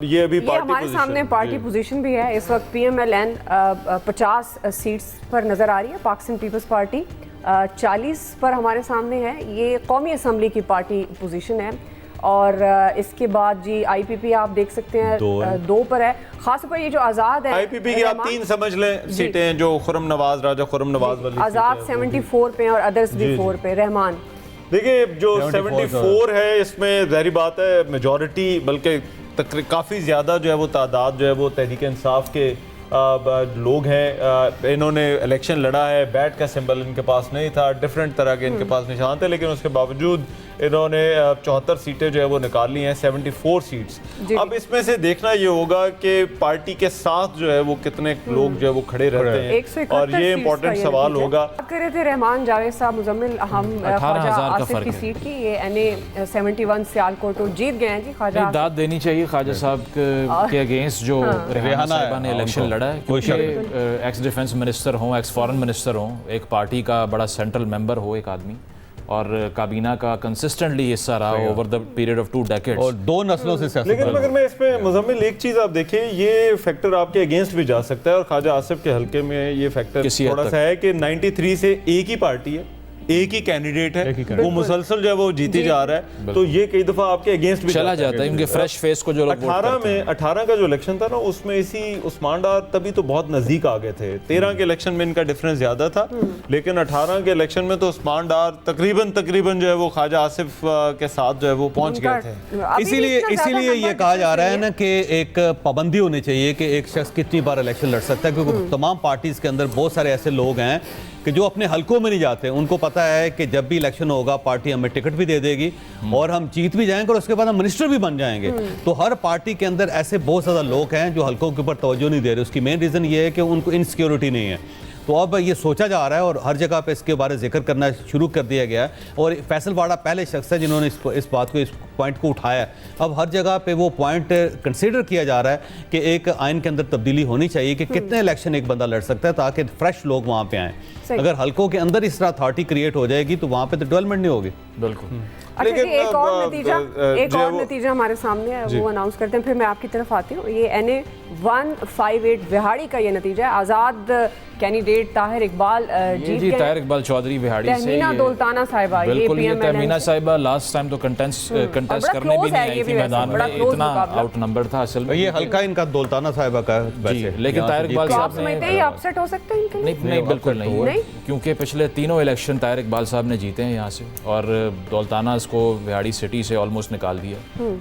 ये अभी ये हमारे सामने पार्टी पोजीशन भी है। इस वक्त PMLN 50 सीट्स पर नज़र आ रही है, पाकिस्तान पीपल्स पार्टी 40 पर हमारे सामने है। ये कौमी असम्बली की पार्टी पोजीशन है। और इसके बाद जी IPP आप देख सकते हैं 2 पर है। खास पर ये जो आज़ाद है IPP की आप 3 समझ लें सीटें हैं, जो खुर्रम नवाज, राजा खुर्रम नवाज वाली आज़ाद 74 पे और अदर्स भी 4 पे। रहमान देखिए जो 74 है, इसमें ज़ाहिर बात है मेजॉरिटी, बल्कि काफ़ी ज़्यादा जो है वो तादाद जो है वो तहरीक इंसाफ के लोग हैं। इन्होंने इलेक्शन लड़ा है, बैट का सिंबल इनके पास नहीं था, डिफरेंट तरह के इनके पास निशान थे, लेकिन उसके बावजूद इन्होंने 74 सीटें जो है वो निकाल ली हैं, 74 सीट्स। अब इसमें से देखना ये होगा कि पार्टी के साथ जो है वो कितने लोग जो है वो खड़े रहते हैं, और ये इम्पोर्टेंट सवाल होगा। कर रहे थे रहमान जावेद साहब मुजम्मिल, हम ख्वाजा आसिफ की सीट की ये NA 71 सियालकोट जीत गए हैं जी। ख्वाजा दाद देनी चाहिए ख्वाजा साहब के अगेंस्ट जो रेहाना साहिबा ने इलेक्शन लड़ा है, क्योंकि एक्स डिफेंस मिनिस्टर हों, एक्स फॉरेन मिनिस्टर हों, एक पार्टी का बड़ा सेंट्रल मेंबर हो एक आदमी, और काबीना का कंसिस्टेंटली हिस्सा रहा over the period of 2 decades और 2 नस्लों से सियासत। लेकिन मगर मैं इसमें मुजम्मिल एक चीज़ आप देखें, ये फैक्टर आपके अगेंस्ट भी जा सकता है, और ख्वाजा आसिफ के हल्के में ये फैक्टर थोड़ा सा है कि 93 से एक ही पार्टी है, एक ही कैंडिडेट है, वो मुसलसल जो है वो जीती जा रहा है, तो ये कई दफा आपके अगेंस्ट भी चला जाता है। उनके फ्रेश फेस को जो लोग 18 का जो इलेक्शन था ना, उसमें इसी उस्मान डार तभी तो बहुत नजदीक आ गए थे। 13 के इलेक्शन में इनका डिफरेंस ज्यादा था, लेकिन 18 के इलेक्शन में तो उस्मान डार तकरीबन जो है वो ख्वाजा आसिफ के साथ जो है वो पहुंच गए थे। इसीलिए ये कहा जा रहा है ना कि एक पाबंदी होनी चाहिए कि एक शख्स कितनी बार इलेक्शन लड़ सकता है, क्योंकि तमाम पार्टीज के अंदर बहुत सारे ऐसे लोग हैं कि जो अपने हलकों में नहीं जाते। उनको पता है कि जब भी इलेक्शन होगा पार्टी हमें टिकट भी दे देगी और हम जीत भी जाएंगे और उसके बाद हम मिनिस्टर भी बन जाएंगे। तो हर पार्टी के अंदर ऐसे बहुत ज़्यादा लोग हैं जो हलकों के ऊपर तवज्जो नहीं दे रहे। उसकी मेन रीज़न ये है कि उनको इनसिक्योरिटी नहीं है। तो अब ये सोचा जा रहा है और हर जगह पे इसके बारे में जिक्र करना शुरू कर दिया गया है, और फैसल वाड़ा पहले शख्स है जिन्होंने इस बात को, इस पॉइंट को उठाया है। अब हर जगह पे वो पॉइंट कंसीडर किया जा रहा है कि एक आइन के अंदर तब्दीली होनी चाहिए कि कितने इलेक्शन एक बंदा लड़ सकता है, ताकि फ्रेश लोग वहाँ पे आएँ। अगर हल्कों के अंदर इस तरह अथॉरिटी क्रिएट हो जाएगी तो वहाँ पे तो डेवलपमेंट नहीं होगी। बिल्कुल। अच्छा जी, एक और नतीजा हमारे सामने है, वो अनाउंस करते हैं, फिर मैं आपकी तरफ आती हूँ। ये NA 158 विहाड़ी का ये नतीजा है। आज़ाद कैंडिडेट ताहिर इकबाल जीत गए। ताहिर इकबाल चौधरी विहाड़ी से। तहमीना दौलताना साहिबा, बिल्कुल, ये तहमीना साहिबा लास्ट टाइम तो कंटेस्ट करने भी नहीं आई थी मैदान में, इतना आउट नंबर था असल में। ये हल्का इनका दौलताना साहिबा का वैसे, लेकिन ताहिर इकबाल साहब ने अपसेट हो सकते हैं इनके लिए? नहीं, बिल्कुल नहीं, क्योंकि पिछले तीनों इलेक्शन ताहिर इकबाल साहब ने जीते हैं यहाँ से, और दौलताना को विहाड़ी सिटी से ऑलमोस्ट निकाल दिया।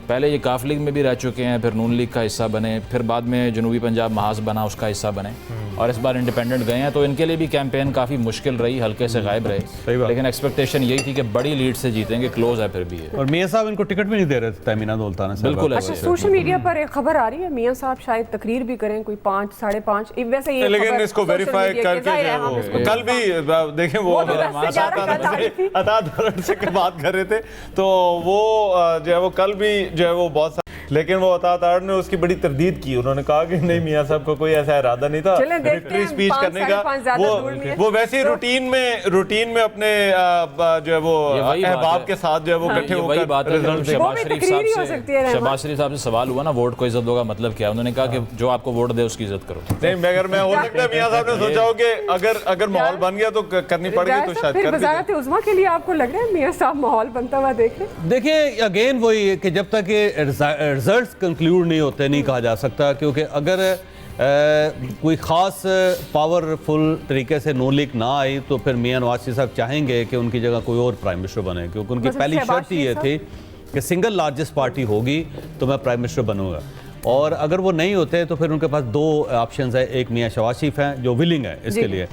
पहले ये काफ लीग में भी रह चुके हैं, फिर नून लीग का हिस्सा बने, फिर बाद में जनूबी पंजाब महाज बना, उसका हिस्सा बने, और इस बार इंडिपेंडेंट गए हैं। तो इनके लिए भी कैंपेन काफ़ी मुश्किल रही, हल्के से गायब रहे, लेकिन एक्सपेक्टेशन यही थी कि बड़ी लीड से जीतेंगे। क्लोज है फिर भी है। और मियां साहब इनको टिकट भी नहीं दे रहे थे, तहमीना दौलताना साहब। बिल्कुल। अच्छा, सोशल मीडिया पर एक खबर आ रही है मियां साहब शायद तकरीर भी करें, कोई 5 साढ़े 5, वैसे ये लेकिन इसको वेरीफाई करके कल भी देखें वो अता से बात कर रहे थे, तो वो जो है वो कल भी जो है वो बहुत, लेकिन वो अता ने उसकी बड़ी तरदीद की। उन्होंने कहा कि नहीं, मियां साहब को कोई ऐसा इरादा नहीं था विक्ट्री स्पीच करने का। वो वैसे रूटीन में अपने जो है वो अहबाब के साथ जो है वो इकट्ठे होकर शहबाज शरीफ साहब से सवाल हुआ ना, वोट को इज्जत होगा मतलब क्या? उन्होंने कहा कि जो आपको वोट दे उसकी इज्जत करो। नहीं, मगर मैं हो सकता है मियां साहब ने सोचा हो कि अगर माहौल बन गया तो करनी पड़ेगी, तो शायद वज़ारत उज़्मा के लिए आपको लग रहा है मियां साहब माहौल बनता हुआ देख रहे हैं? देखिए, अगेन वही है कि जब तक ये रिजल्ट्स कंक्लूड नहीं होते नहीं कहा जा सकता, क्योंकि अगर कोई ख़ास पावरफुल तरीके से नून लीग ना आई तो फिर मियां नवाज शरीफ साहब चाहेंगे कि उनकी जगह कोई और प्राइम मिनिस्टर बने, क्योंकि उनकी पहली शर्त ही ये थी कि सिंगल लार्जेस्ट पार्टी होगी तो मैं प्राइम मिनिस्टर बनूंगा। और अगर वो नहीं होते तो फिर उनके पास 2 ऑप्शन है, एक मियां शहबाज शरीफ हैं जो विलिंग है इसके लिए,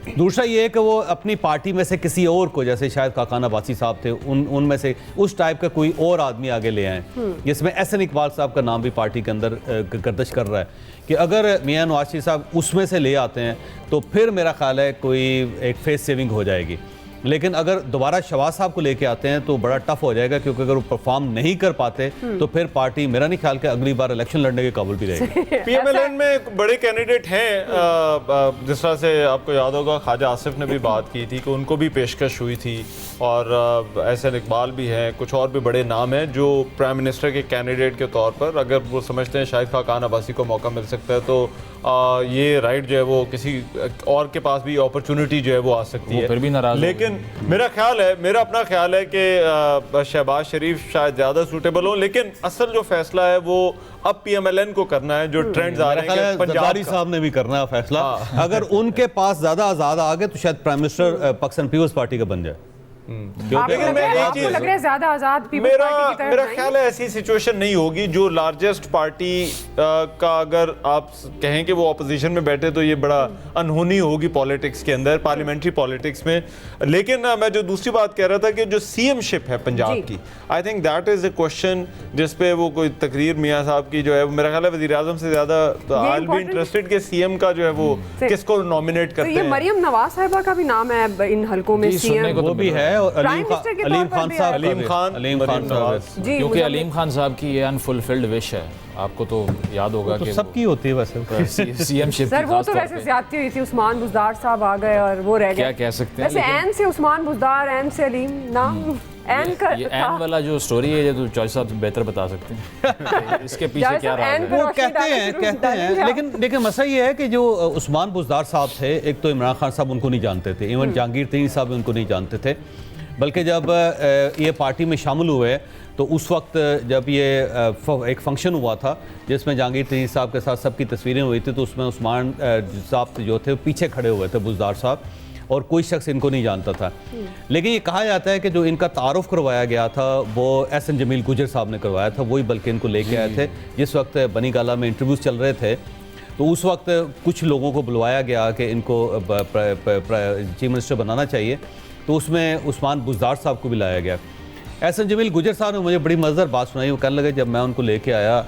दूसरा ये है कि वो अपनी पार्टी में से किसी और को, जैसे शायद काकान अब्बासी साहब थे, उनमें से उस टाइप का कोई और आदमी आगे ले आए, जिसमें एहसन इकबाल साहब का नाम भी पार्टी के अंदर गर्दिश कर रहा है कि अगर मियां नवाज शरीफ साहब उसमें से ले आते हैं तो फिर मेरा ख्याल है कोई एक फेस सेविंग हो जाएगी। लेकिन अगर दोबारा शहबाज साहब को लेके आते हैं तो बड़ा टफ हो जाएगा, क्योंकि अगर वो परफॉर्म नहीं कर पाते तो फिर पार्टी मेरा नहीं ख्याल कि अगली बार इलेक्शन लड़ने के काबिल भी रहेगी। पीएमएलएन में बड़े कैंडिडेट हैं, जिस तरह से आपको याद होगा ख्वाजा आसिफ ने भी बात की थी कि उनको भी पेशकश हुई थी, और एहसन इकबाल भी हैं, कुछ और भी बड़े नाम हैं जो प्राइम मिनिस्टर के कैंडिडेट के तौर पर अगर वो समझते हैं शाहिद खान अब्बासी को मौका मिल सकता है तो ये राइट जो है वो किसी और के पास भी अपॉर्चुनिटी जो है वो आ सकती है, फिर भी नाराज। लेकिन मेरा अपना ख्याल है कि शहबाज शरीफ शायद ज़्यादा सूटेबल हो, लेकिन असल जो फैसला है वो अब पीएमएलएन को करना है। जो ट्रेंड्स आ रहे हैं पंजाब साहब ने भी करना है फैसला, अगर उनके पास ज्यादा आजाद आ गए तो शायद prime minister Pakistan People's Party का बन जाए। आपको लग रहा है ज्यादा आजाद पीपल्स पार्टी की तरफ मेरा ख्याल है ऐसी सिचुएशन नहीं होगी। जो लार्जेस्ट पार्टी का अगर आप कहें कि वो ऑपोजिशन में बैठे तो ये बड़ा अनहोनी होगी पॉलिटिक्स के अंदर, पार्लियामेंट्री पॉलिटिक्स में। लेकिन मैं जो दूसरी बात कह रहा था कि जो सीएमशिप है पंजाब की, I think that is a question जिस पे वो कोई तकरीर मियां साहब की जो है मेरा ख्याल है वज़ीर आज़म से ज्यादा आई विल बी इंटरेस्टेड कि सीएम का जो है वो किसको नॉमिनेट करते हैं। मरियम नवाज साहिबा का भी नाम है इन हलकों में, सीएम वो भी है, और प्राइम मिनिस्टर के तौर पर भी है। अलीम खान साहब, क्योंकि अलीम खान साहब की ये अनफुलफिल्ड विश है, आपको तो याद होगा कि सबकी होती है वैसे सीएमशिप सर वो तो वैसे ज्यादती हुई थी, उस्मान बुज़दार साहब आ गए और वो रह गए। क्या कह सकते हैं, वैसे एन से उस्मान बुज़दार, एन से अलीम, नाम एन का ये एन वाला जो स्टोरी है ये तो चौधरी साहब बेहतर बता सकते हैं इसके पीछे क्या रहा है। वो कहते हैं लेकिन मसला ये है कि जो उस्मान बुज़दार साहब थे, एक तो इमरान खान साहब उनको नहीं जानते थे, इवन जहांगीर तरीन साहब उनको नहीं जानते थे, बल्कि जब ये पार्टी में शामिल हुए तो उस वक्त जब ये एक फंक्शन हुआ था जिसमें जहांगीर तरीन साहब के साथ सबकी तस्वीरें हुई थी, तो उसमें उस्मान साहब जो थे पीछे खड़े हुए थे, बुज़दार साहब, और कोई शख्स इनको नहीं जानता था। लेकिन ये कहा जाता है कि जो इनका तारुफ करवाया गया था वो एहसन जमील गुजर साहब ने करवाया था, वही बल्कि इनको लेके आए थे। जिस वक्त बनी गाला में इंटरव्यूज़ चल रहे थे तो उस वक्त कुछ लोगों को बुलवाया गया कि इनको चीफ मिनिस्टर बनाना चाहिए, तो उसमें उस्मान बुज़दार साहब को भी लाया गया। एहसन जमील गुजर साहब ने मुझे बड़ी मज़ेदार बात सुनाई। वो कहने लगे जब मैं उनको लेके आया,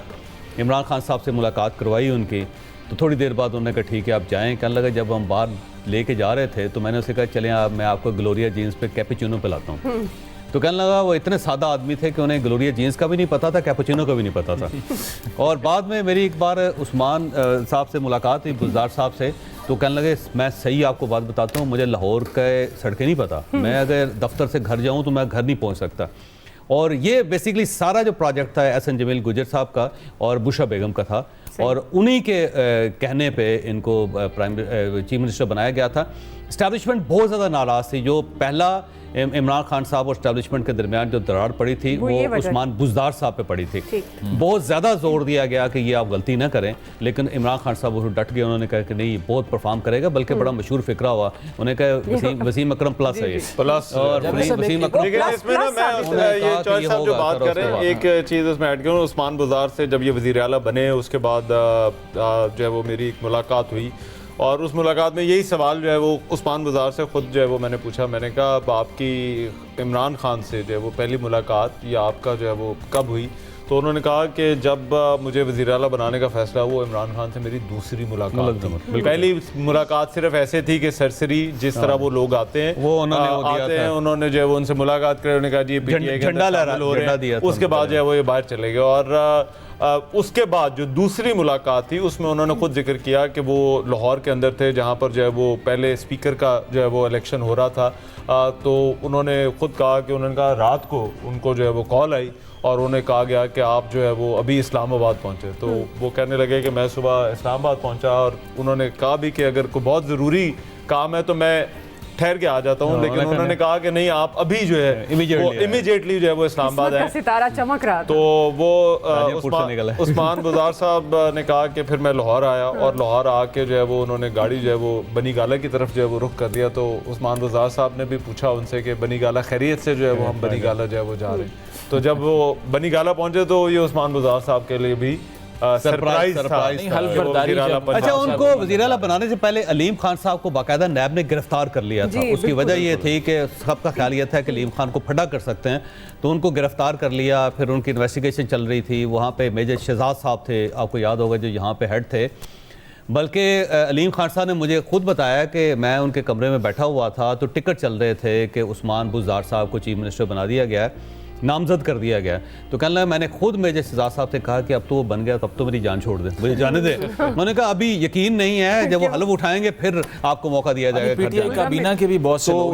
इमरान खान साहब से मुलाकात करवाई उनकी, तो थोड़ी देर बाद उन्होंने कहा ठीक है आप जाएँ। कहने लगे जब हम बाहर लेके जा रहे थे तो मैंने उसे कहा चलें आप, मैं आपको ग्लोरिया जीन्स पे कैपुचिनो पिलाता हूँ। तो कहने लगा वो इतने सादा आदमी थे कि उन्हें ग्लोरिया जीन्स का भी नहीं पता था, कैपुचिनो का भी नहीं पता था। और बाद में मेरी एक बार उस्मान साहब से मुलाकात हुई, बुज़दार साहब से, तो कहने लगे मैं सही आपको बात बताता हूँ, मुझे लाहौर के सड़कें नहीं पता, मैं अगर दफ्तर से घर जाऊँ तो मैं घर नहीं पहुँच सकता। और ये बेसिकली सारा जो प्रोजेक्ट था एहसन जमील गुजर साहब का और बुशरा बेगम का था, और उन्हीं के कहने पे इनको चीफ मिनिस्टर बनाया गया था। इस्टेब्लिशमेंट बहुत ज़्यादा नाराज़ थी। जो पहला इमरान खान साहब और इस्टेब्लिशमेंट के दरमियान जो दरार पड़ी थी वो उस्मान बुज़दार साहब पे पड़ी थी। बहुत ज़्यादा जोर दिया गया कि ये आप गलती ना करें, लेकिन इमरान खान साहब वो डट गए। उन्होंने कहा कि नहीं ये बहुत परफॉर्म करेगा, बल्कि बड़ा मशहूर फिक्रा हुआ, उन्हें कहा वसीम अकरम प्लस है ये प्लस। और वसीम अकरम इसमें ना मैं ये चौधरी साहब जो बात कर रहे हैं एक चीज़ उसमें ऐड करूँ, उस्मान बुज़दार से जब ये वज़ीर आला बने उसके बाद जो है वो मेरी एक मुलाकात हुई, और उस मुलाकात में यही सवाल जो है वो उस्मान बुज़दार से ख़ुद जो है वो मैंने पूछा। मैंने कहा आपकी इमरान खान से जो है वो पहली मुलाकात या आपका जो है वो कब हुई? तो उन्होंने कहा कि जब मुझे वज़ीर आला बनाने का फ़ैसला वो इमरान खान से मेरी दूसरी मुलाकात थी। पहली मुलाकात सिर्फ ऐसे थी कि सरसरी जिस तरह वो लोग आते हैं वो उन्होंने जो है वो उनसे मुलाकात कर उन्होंने कहा जी पीटीआई के अंदर शामिल हो रहे हैं, उसके बाद जो है वो ये बाहर चले गए। और उसके बाद जो दूसरी मुलाकात थी उसमें उन्होंने खुद जिक्र किया कि वो लाहौर के अंदर थे जहाँ पर जो है वो पहले स्पीकर का जो है वो इलेक्शन हो रहा था। तो उन्होंने खुद कहा कि उन्होंने कहा रात को उनको जो है वो कॉल आई और उन्हें कहा गया कि आप जो है वो अभी इस्लामाबाद पहुँचे। तो वो कहने लगे कि मैं सुबह इस्लामाबाद पहुँचा, और उन्होंने कहा भी कि अगर कोई बहुत ज़रूरी काम है तो मैं ठहर के आ जाता हूँ, लेकिन उन्होंने कहा कि नहीं आप अभी जो है इमीडिएटली जो है वो इस्लामाबाद है। सितारा चमक रहा था। तो वो उस्मान बुज़दार साहब ने कहा कि फिर मैं लाहौर आया, और लाहौर आके जो है वो उन्होंने गाड़ी जो है वो बनी गाला की तरफ जो है वो रुख कर दिया। तो उस्मान बुज़दार साहब ने भी पूछा उनसे कि बनी गाला खैरियत से जो है वो हम बनी गाला जो है वो जा रहे हैं। तो जब वो बनी गाला पहुंचे तो ये उस्मान बुज़दार साहब के लिए भी सरप्राइज था। अच्छा, उनको वज़ीर आला बनाने से पहले अलीम खान साहब को बाकायदा नैब ने गिरफ्तार कर लिया था। उसकी वजह ये थी कि सबका ख्याल ये था कि अलीम खान को फटा कर सकते हैं, तो उनको गिरफ्तार कर लिया। फिर उनकी इन्वेस्टिगेशन चल रही थी। वहाँ पे मेजर शहजाद साहब थे, आपको याद होगा, जो यहाँ पे हेड थे, बल्कि अलीम खान साहब ने मुझे खुद बताया कि मैं उनके कमरे में बैठा हुआ था तो टिकट चल रहे थे कि उस्मान बुज़दार साहब को चीफ मिनिस्टर बना दिया गया है, नामजद कर दिया गया। तो कहने लगा मैंने खुद मेजर शहजाद साहब से कहा कि अब तो वो बन गया, तब तो मेरी जान छोड़ दे, मुझे जाने दे। मैंने कहा अभी यकीन नहीं है, जब वो हलफ उठाएंगे फिर आपको मौका दिया जाएगा। पीटीआई काबीना के भी बहुत से लोग